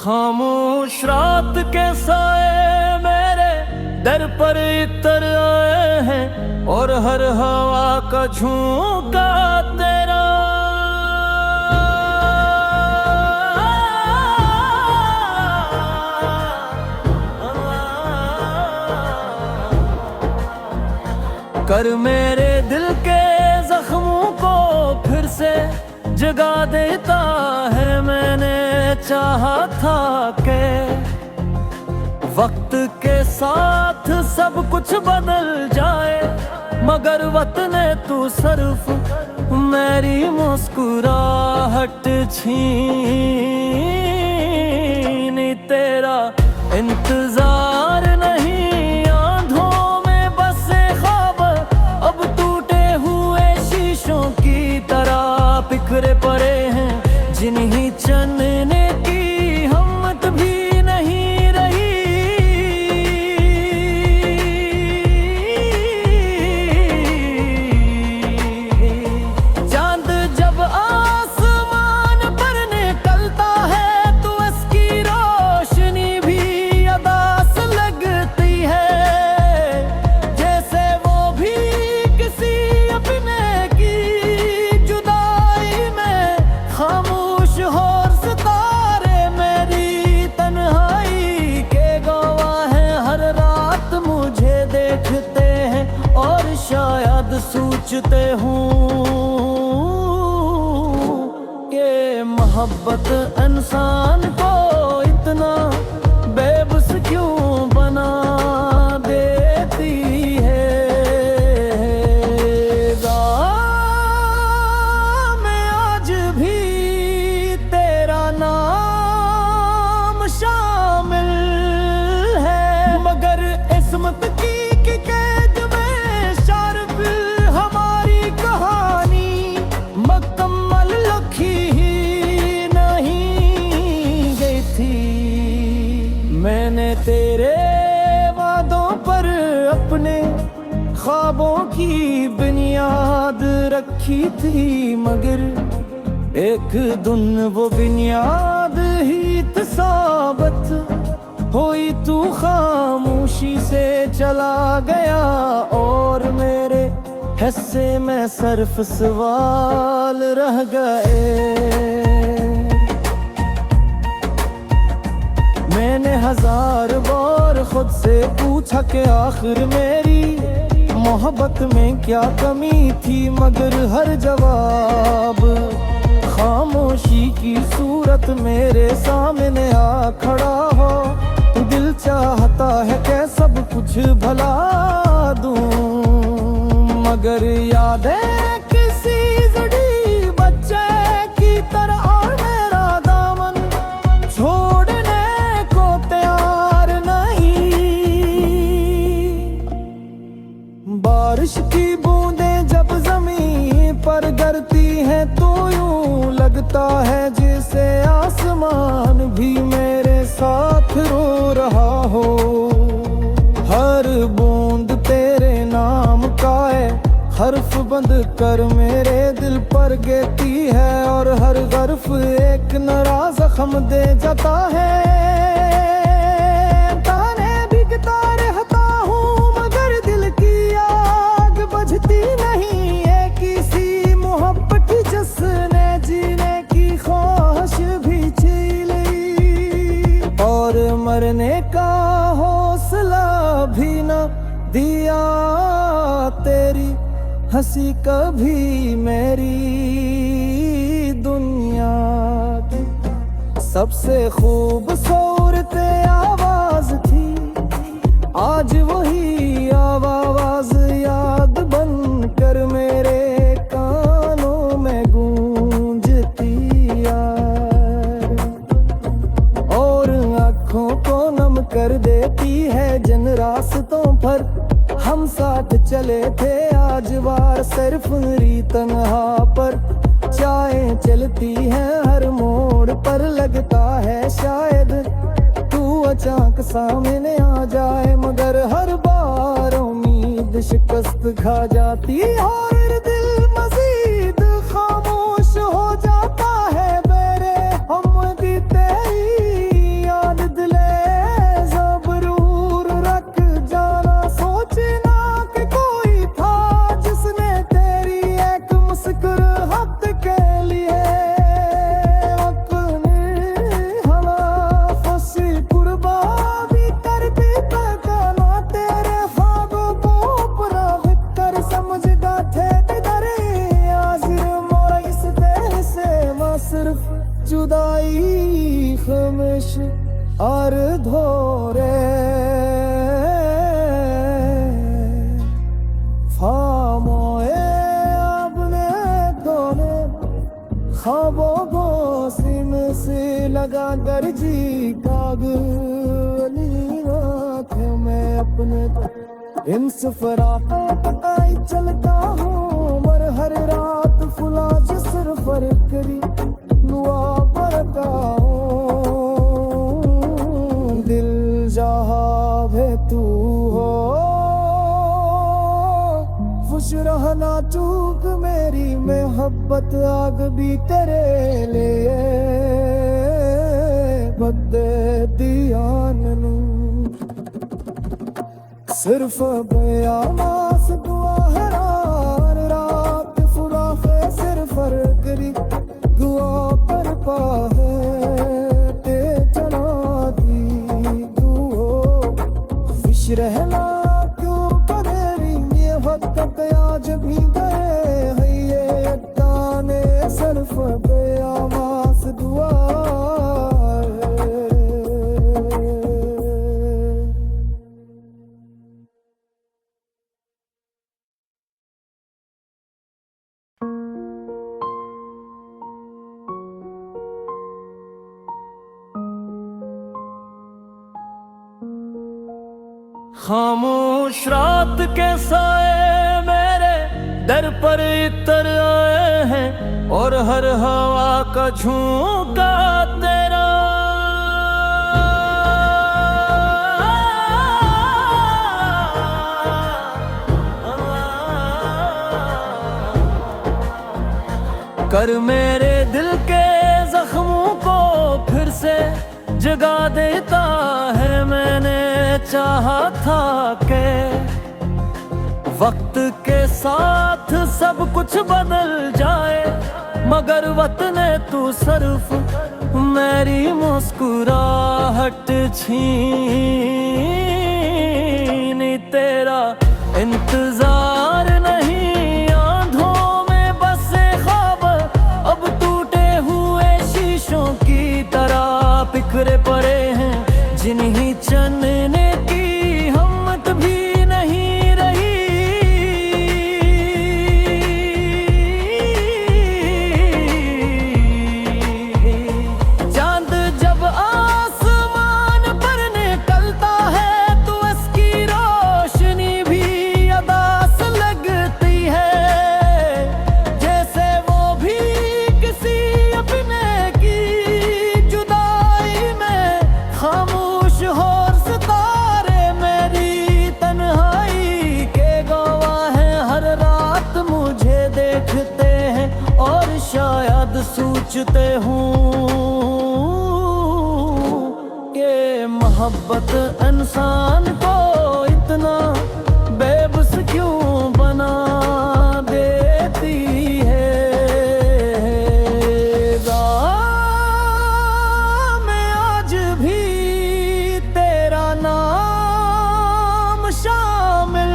खामोश रात के साए मेरे दर पर इतर आए हैं, और हर हवा का झोंका तेरा। कर मेरे दिल के जख्मों को फिर से जगा देता है। मैंने चाहा था कि वक्त के साथ सब कुछ बदल जाए, मगर वतने तू सिर्फ मेरी मुस्कुराहट छीनी। तेरा इंतजार नहीं, आंधों में बसे ख्वाब अब टूटे हुए शीशों की तरह बिखरे पड़े हैं, जिन्हीं चलने की हिम्मत भी नहीं रही। चांद जब आसमान पर निकलता है तो उसकी रोशनी भी अदास लगती है, जैसे वो भी किसी अपने की जुदाई में खामोश हो। सितारे मेरी तन्हाई के गवाह हैं, हर रात मुझे देखते हैं और शायद सोचते हूँ कि मोहब्बत इंसान को इतना बेबस क्यों बना देती है। में आज भी तेरा नाम शामिल है, मगर इस्मत की कैद में शार्फ हमारी कहानी मुकम्मल लिखी ही नहीं गई थी। मैंने तेरे वादों पर अपने ख्वाबों की बुनियाद रखी थी, मगर एक दिन वो बुनियाद ही साबित हुई। तू खामोशी से चला गया और मेरे हिस्से में सिर्फ सवाल रह गए। मैंने हजार बार खुद से पूछा कि आखिर मेरी मोहब्बत में क्या कमी थी, मगर हर जवाब खामोशी की सूरत मेरे सामने आ खड़ा हो। दिल चाहता है कि सब कुछ भला दूं, मगर यादें किसी जुड़ी बच्चे की तरह और मेरा दामन छोड़ने को तैयार नहीं। बारिश की बूंदें जब जमीन पर गिरती हैं तो यूं लगता है जैसे आसमान भी मेरे साथ रो रहा हो। हर बूंद तेरे नाम का है, हर्फ बंद कर मेरे दिल पर गिरती है, और हर हर्फ एक नया जख्म दे जाता है। ताने बिकता रहता हूँ मगर दिल की आग बुझती नहीं है, किसी मोहब्बत जिसने जीने की ख्वाहिश भी छीन ली, और मरने का हौसला भी न दिया। तेरी हंसी कभी मेरी दुनिया की सबसे खूबसूरत आवाज थी, आज वही आवाज याद बन कर मेरे कानों में गूंजती यार, और आँखों को नम कर देती है। जिन रास्तों पर हम साथ चले थे आज बार सिर्फ मेरी तन्हा पर। चाय चलती है हर मोड़ पर, लगता है शायद तू अचानक सामने आ जाए, मगर हर बार उम्मीद शिकस्त खा जाती और दिल मजीद खामोश हो जाता है। मेरे हम तेरी और धोरे फामोए आपने तोने ख्वाबों को सिम से लगा कर जी कागली आँखें में अपने इन सफरा आई चलता हूँ मर हर रात फुला जिसर फर करी दुआ बरता दिल जहाँ भे तू हो खुश रहना चूक मेरी मोहब्बत आग भी तेरे लिए बदे दियानू सिर्फ बयामास दुआ हरार रात फुराफे सिर फर करी दुआ पर पाहे ते चला दी दुओ खुश रहना क्यों करेरी ये वक्त आज भी गए है ये ताने सिर्फ बयामास दुआ खामोश रात के साए मेरे दर पर इतर आए हैं और हर हवा का झोंका तेरा कर मेरे दिल के जख्मों को फिर से जगा देता है मैंने चाहा था के वक्त के साथ सब कुछ बदल जाए मगर वतने तू सिर्फ मेरी मुस्कुराहट छीनी तेरा इंतजार नहीं आंधों में बसे ख्वाब अब टूटे हुए शीशों की तरह बिखरे पड़े हैं जिन्हीं चन्ने की हिम्मत भी नहीं रही चांद जब आसमान पर निकलता है तो उसकी रोशनी भी अदास लगती है जैसे वो भी किसी अपने की जुदाई में खामोश हो सितारे मेरी तन्हाई के गवाह हैं हर रात मुझे देखते हैं और शायद सोचते हूँ ये मोहब्बत इंसान को इतना बेबस क्यों बना देती है में आज भी तेरा नाम शामिल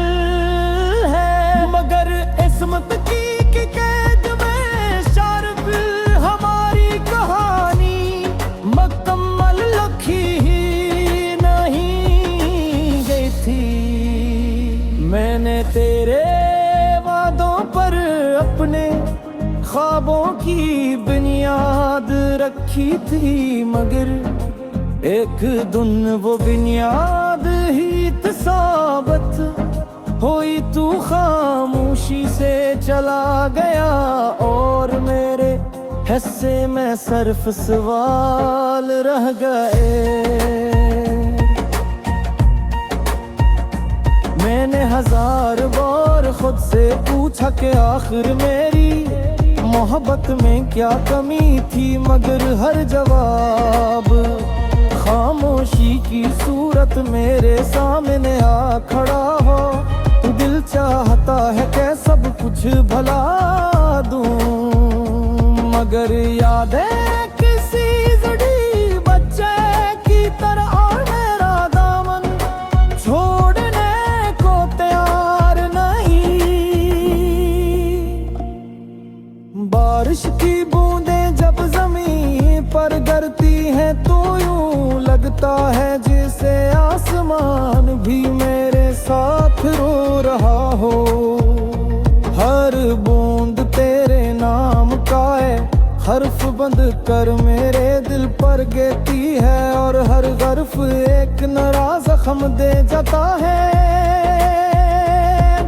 है मगर इस्मत की कैद में शार्प हमारी कहानी मुकम्मल लिखी ही नहीं गई थी मैंने तेरे वादों पर अपने ख्वाबों की बुनियाद रखी थी मगर एक दिन वो बुनियाद ही साबित हुई तू खामोशी से चला गया और मेरे हिस्से में सिर्फ सवाल रह गए मैंने हजार बार खुद से पूछा कि आखिर मेरी मोहब्बत में क्या कमी थी मगर हर जवाब खामोशी की सूरत मेरे सामने आ खड़ा हो दिल चाहता है कि सब कुछ भला दूं मगर याद है किसी जड़ी बच्चे की तरह और मेरा दामन छोड़ने को तैयार नहीं बारिश की बूंदें जब जमीन पर गिरती हैं तो यूं लगता लगता है जैसे आसमान भी मेरे साथ रो रहा हो। हर बूंद तेरे नाम का है, हर्फ बंद कर मेरे दिल पर गिरती है, और हर हर्फ एक नया जख्म दे जाता है।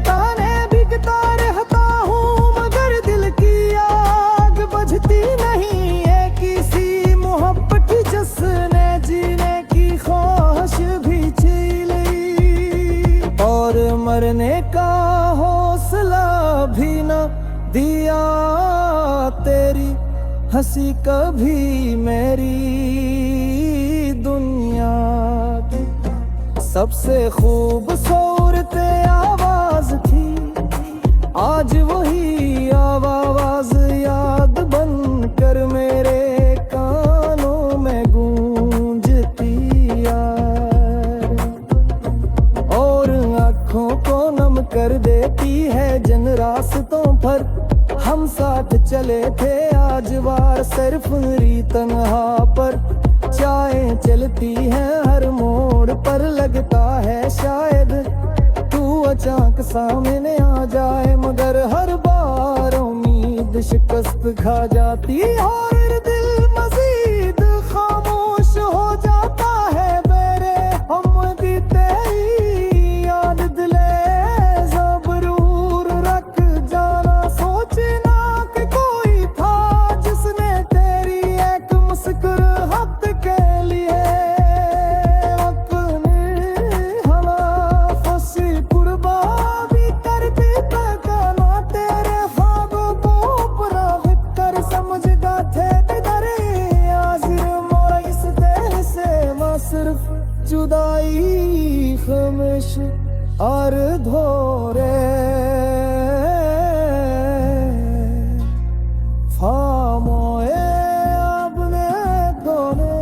ताने बिकता रहता हूँ मगर दिल की आग बुझती नहीं है, किसी मोहब्बत जिसने जीने की ख्वाहिश भी छीन ली, और मरने का हौसला भी न दिया। तेरी हंसी कभी मेरी दुनिया की सबसे खूबसूरत आवाज थी, आज वही आवाज याद बन कर मेरे कानों में गूंजती यार, और आँखों को नम कर देती है जिन रास्तों पर हम साथ चले थे। आज वार सिर्फ तन्हा पर चाहें चलती हैं हर मोड़ पर, लगता है शायद तू अचानक सामने आ जाए, मगर हर बार उम्मीद शिकस्त खा जाती, और दिल मजीद खामोश हो जाता है। मेरे हम की तेरी याद दिले जबरूर रख जाना, सोचना कि कोई था जिसने तेरी एक मुस्कुराहट के लिए अपनी हवाफसी कुर्बानी कर दी। ना तेरे ख्वाबों को अपना कर समझदा थे दरे, हाजिर मोरा इस देह से मां सिर्फ जुदाई खामोश और धोरे खामोए अपने दोने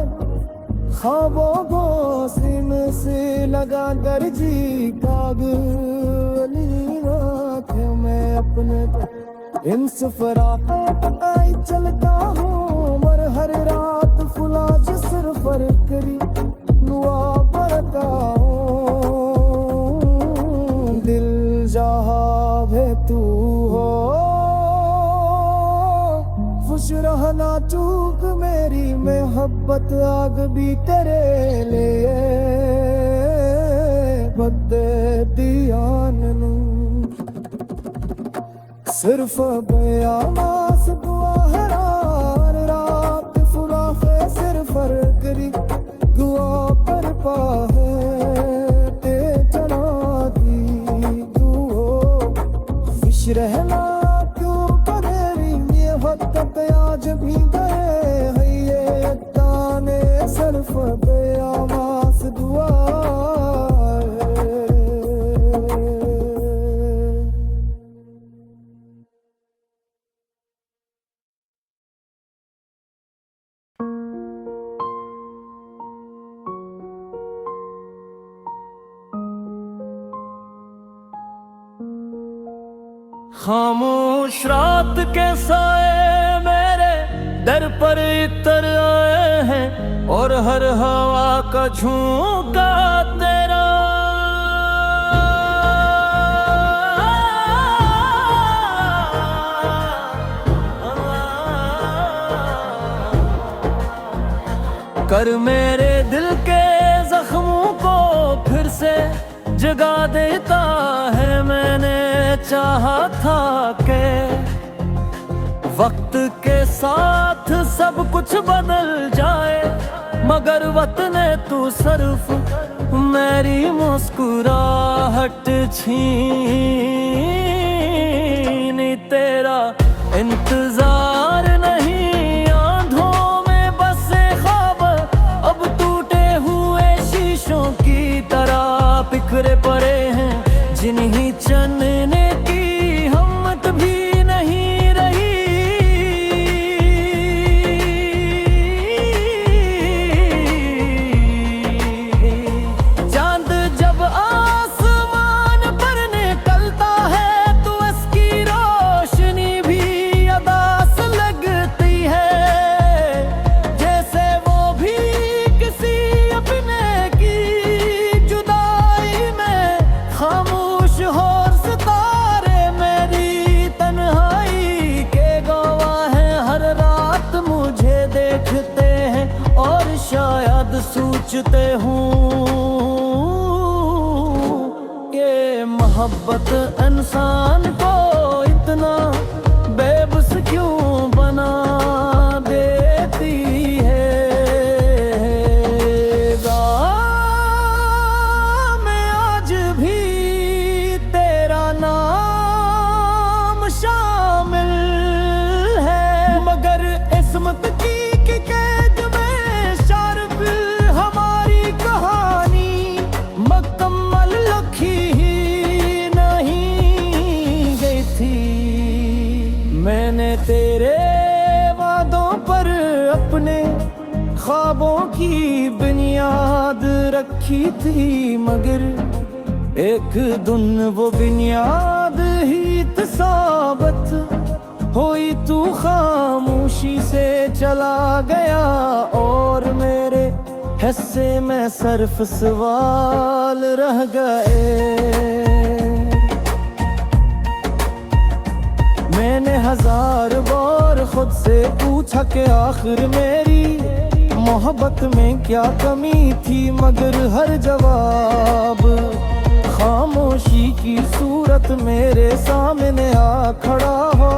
ख्वाबों को सीम से लगा कर जी कागली आँखें में अपने इन सफरा आई चलता हूँ, मर हर रात फुला जिसर पर करी दुआ करता हूँ। दिल जहाँ भी तू हो खुश रहना, चूक मेरी मोहब्बत आग भी तेरे लिए बदे दियान नू सिर्फ बयामास दुआ हरार रात फुलाफे सिर फर करी दुआ पर पाहे ते चना दी दुओ खुश रहना क्यों करेरी ये वक्त आज भी गए है ये ताने सिर्फ बयामास दुआ खामोश रात के साए मेरे दर पर इतर आए हैं, और हर हवा का झोंका तेरा कर मेरे दिल के जख्मों को फिर से जगा देता है। मैंने चाहा था कि वक्त के साथ सब कुछ बदल जाए, मगर वतने तू सिर्फ मेरी मुस्कुराहट छीनी। तेरा इंतजार नहीं आंधों में बसे ख्वाब, अब टूटे हुए शीशों की तरह बिखरे पड़े हैं, जिन्हीं चलने की हिम्मत भी नहीं रही। चांद जब आसमान पर निकलता है तो उसकी रोशनी भी अदास लगती है, जैसे वो भी किसी अपने सोचते हूँ कि मोहब्बत इंसान को इतना बेबस क्यों बना देती है। मैं आज भी तेरा नाम शामिल है, मगर किस्मत की कैद में शार्प हमारी कहानी मुकम्मल लिखी ही नहीं गई थी। मैंने तेरे वादों पर अपने ख्वाबों की बुनियाद रखी थी, मगर एक दिन वो बुनियाद ही साबित हुई, तू खामोशी से चला गया और मेरे हिस्से में सिर्फ सवाल रह गए। मैंने हजार बार खुद से पूछा कि आखिर मेरी मोहब्बत में क्या कमी थी, मगर हर जवाब खामोशी की सूरत मेरे सामने आ खड़ा हो।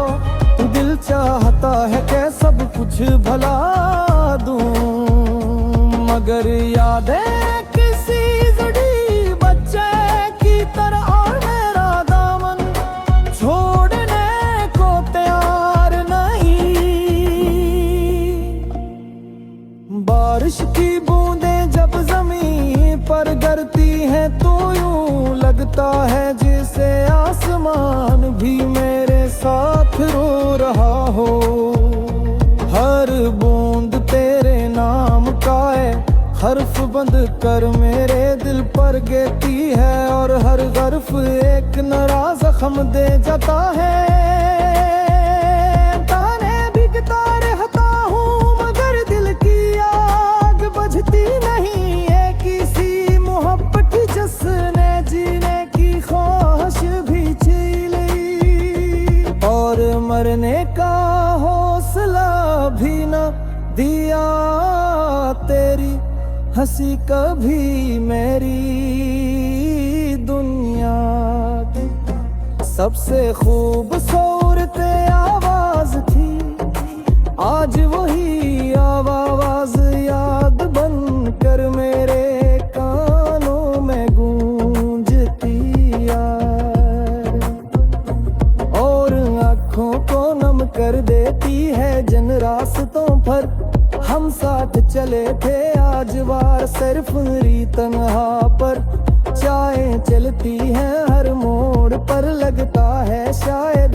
दिल चाहता है कि सब कुछ भला दूं, मगर यादें किसी जड़ी बच्चे की तरह और मेरा दामन छोड़ने को तैयार नहीं। बारिश की बूंदें जब जमीन पर गिरती हैं तो यूं लगता है जैसे आसमान भी मेरे साथ रो रहा हो। हर बूंद तेरे नाम का है, हर्फ बंद कर मेरे दिल पर गिरती है, और हर हर्फ एक नया जख्म दे जाता है। ताने बिकता रहता हूँ मगर दिल की आग बुझती नहीं है, किसी मोहब्बत जिसने जीने की ख्वाहिश भी छीन ली, और मरने का हौसला भी न दिया। तेरी हंसी कभी मेरी दुनिया की सबसे खूबसूरत आवाज थी, आज वही आवाज याद बन कर मेरे कानों में गूंजती यार, और आँखों को नम कर देती है। जिन रास्तों पर हम साथ चले थे आज बार सिर्फ मेरी तन्हा पर चाय चलती है, हर मोड़ पर लगता है शायद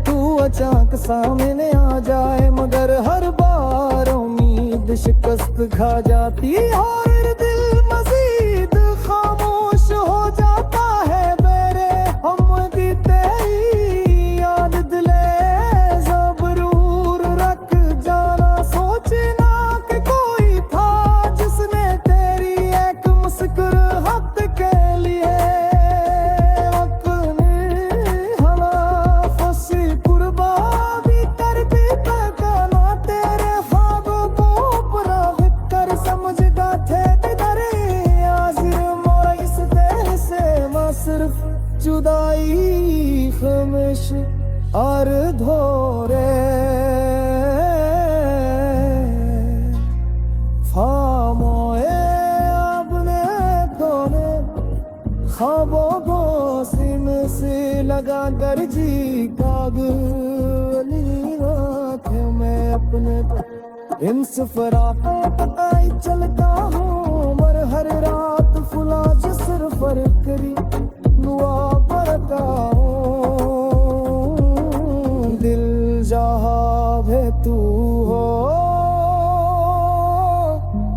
तू अचानक सामने आ जाए, मगर हर बार उम्मीद शिकस्त खा जाती और दिल मजीद खामोश हो जाता है। मेरे हम की तेरी याद दिले जबरूर रख जाना, सोचना कि कोई था जिसने तेरी एक मुस्कुराहट के लिए अपनी हलाफसी कुर्बानी कर दी। ना तेरे ख्वाबों को पूरा कर समझदा थे तेरे हाजिर मोरा इस देह से मैं सिर्फ जुदाई खामोश और धोरे खामोए अपने तोने ख्वाबों को सीम से लगा कर जी कागली आँखें में अपने इन सफरा चलता हूँ, मर हर रात फुला जिसर फर करी दुआ पड़ता हूँ। दिल जहाँ भी तू हो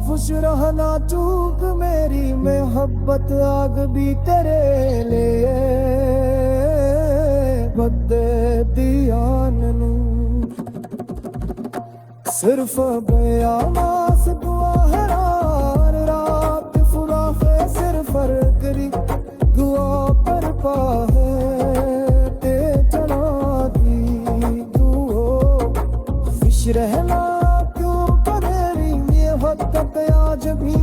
खुश रहना, चूक मेरी मोहब्बत आग भी तेरे लिए बदे दियान नू सिर्फ बयानास दुआ हैरान रात फुलाफे सिर फर करी दुआ पर पाहे ते चला दी दुओ खुश रहना क्यों करेरी ये वक्त आज भी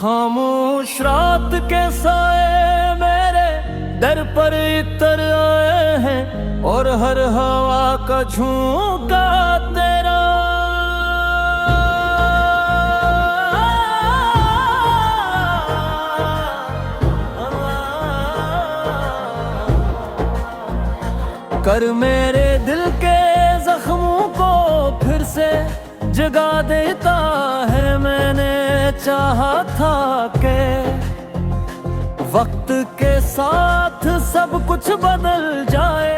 खामोश रात के साए मेरे दर पर इतर आए हैं, और हर हवा का झोंका तेरा। कर मेरे दिल के जख्मों को फिर से जगा देता है। मैंने चाहा था कि वक्त के साथ सब कुछ बदल जाए,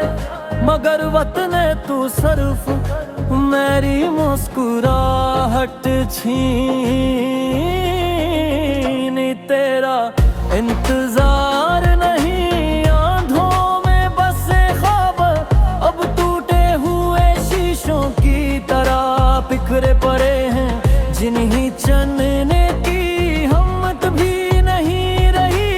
मगर वतने तू सिर्फ मेरी मुस्कुराहट छीनी। तेरा इंतजार नहीं, आंधों में बसे ख्वाब अब टूटे हुए शीशों की तरह बिखरे पड़े हैं, जिन्हीं चन्ने की हिम्मत भी नहीं रही।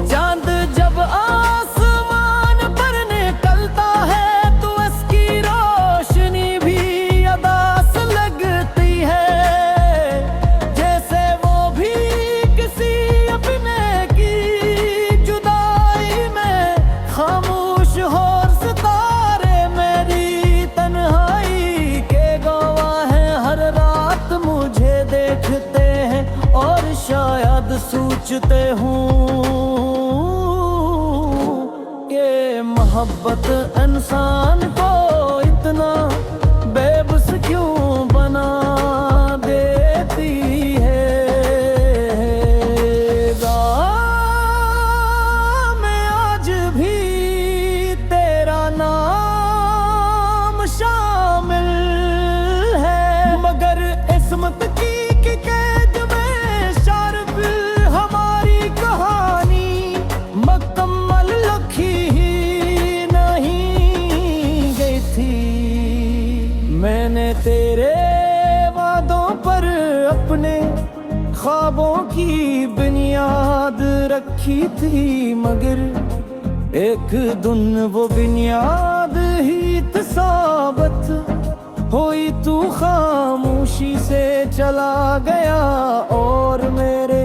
चांद जब आसमान पर निकलता है तो उसकी रोशनी भी अदास लगती है, जैसे वो भी किसी अपने की जुदाई में खामोश हो। सितारे मेरी तन्हाई के गवाह हैं, हर रात मुझे देखते हैं और शायद सोचते हूँ कि मोहब्बत इंसान को इतना बेबस क्यों बना देती है। में आज भी तेरा नाम शामिल है, मगर इस्मत की कैद में शार्प हमारी कहानी मुकम्मल लिखी ही नहीं गई थी। मैंने तेरे वादों पर अपने ख्वाबों की बुनियाद रखी थी, मगर एक दिन वो बुनियाद ही साबित हुई। तू खामोशी से चला गया और मेरे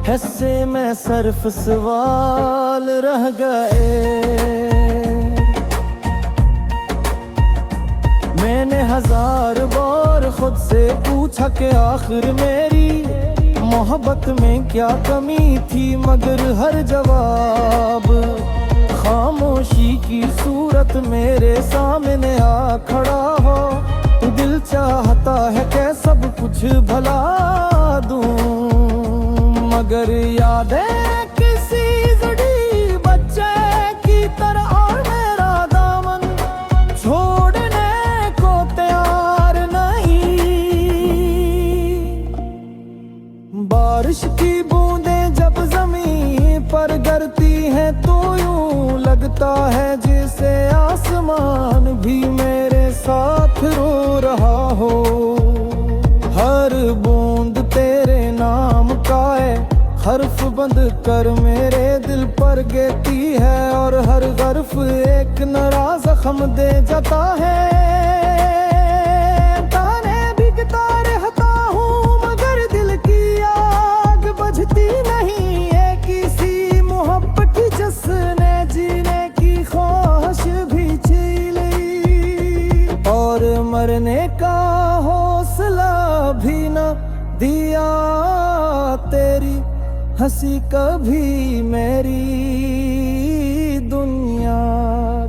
हिस्से में सिर्फ सवाल रह गए। मैंने हजार बार खुद से पूछा कि आखिर मेरी मोहब्बत में क्या कमी थी, मगर हर जवाब खामोशी की सूरत मेरे सामने आ खड़ा हो। दिल चाहता है कि सब कुछ भला दूं, मगर यादें किसी जुड़ी बच्चे की तरह और मेरा दामन छोड़ने को तैयार नहीं। बारिश की बूंदें जब जमीन पर गिरती हैं तो यूं लगता है जैसे आसमान भी मेरे साथ रो रहा हो। हर बूंद तेरे नाम का है, हर्फ बंद कर मेरे दिल पर गिरती है, और हर हर्फ एक नया जख्म दे जाता है। ताने बिकता रहता हूँ मगर दिल की आग बुझती नहीं है, किसी मोहब्बत की जिसने जीने की ख्वाहिश भी छीन ली, और मरने का हौसला भी न दिया। तेरी हंसी कभी मेरी दुनिया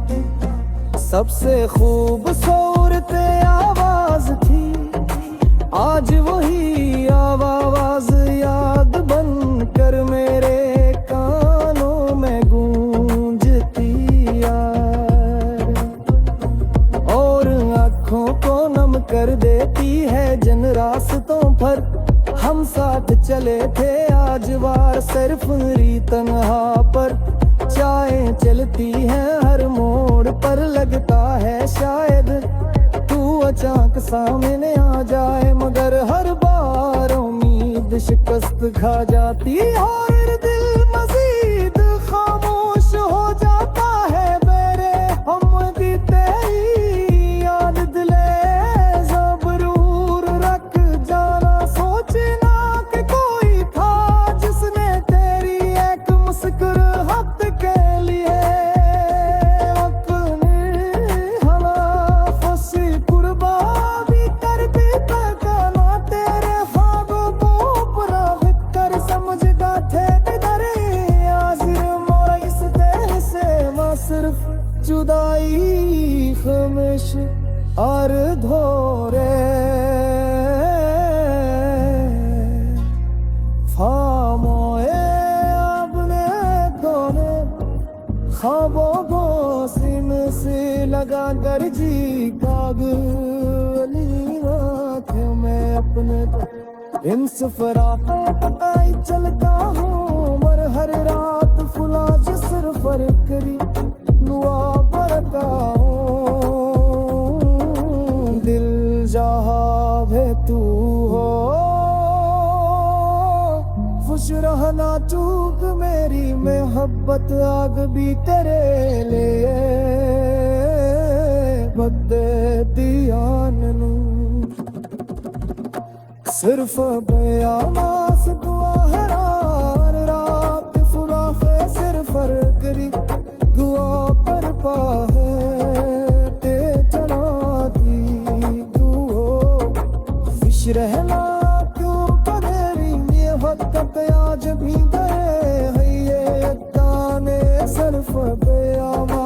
की सबसे खूबसूरत आवाज थी, आज वही आवाज याद बन कर मेरे कानों में गूंजती यार, और आँखों को नम कर देती है। जिन रास्तों पर हम साथ चले थे आज वार सिर्फ मेरी तन्हा पर। चाहें चलती हैं हर मोड़ पर, लगता है शायद तू अचानक सामने आ जाए, मगर हर बार उम्मीद शिकस्त खा जाती और दिल मजीद खामोश हो जाता है। मेरे हम तेरी हक के लिए अपनी हवा फसी कुर्बानी कर दी पहचाना तेरे ख्वाबों को पूरा कर समझदा थे डरे हाजिर मोरा इस देह से मां सिर्फ जुदाई खामोश और धोरे खामोए अपने दोने ख्वाबों को सीने से लगा कर जी कागली आंखें में अपने इन सफरा आई चलता हूँ मर हर रात फुला जिसर पर करी दुआ पड़ता हूँ दिल जहाँ भी तू हो खुश रहना चूक मेरी मोहब्बत आग भी तेरे लिए बदे दियान नू सिर्फ बयामास दुआ हैरान रात फुराफे सिर पर करी दुआ पर पाहे ते चना दी दुओ विश रहना क्यों कदेरी ये वक्त आज भी दे है ये ताने सिर्फ बयामा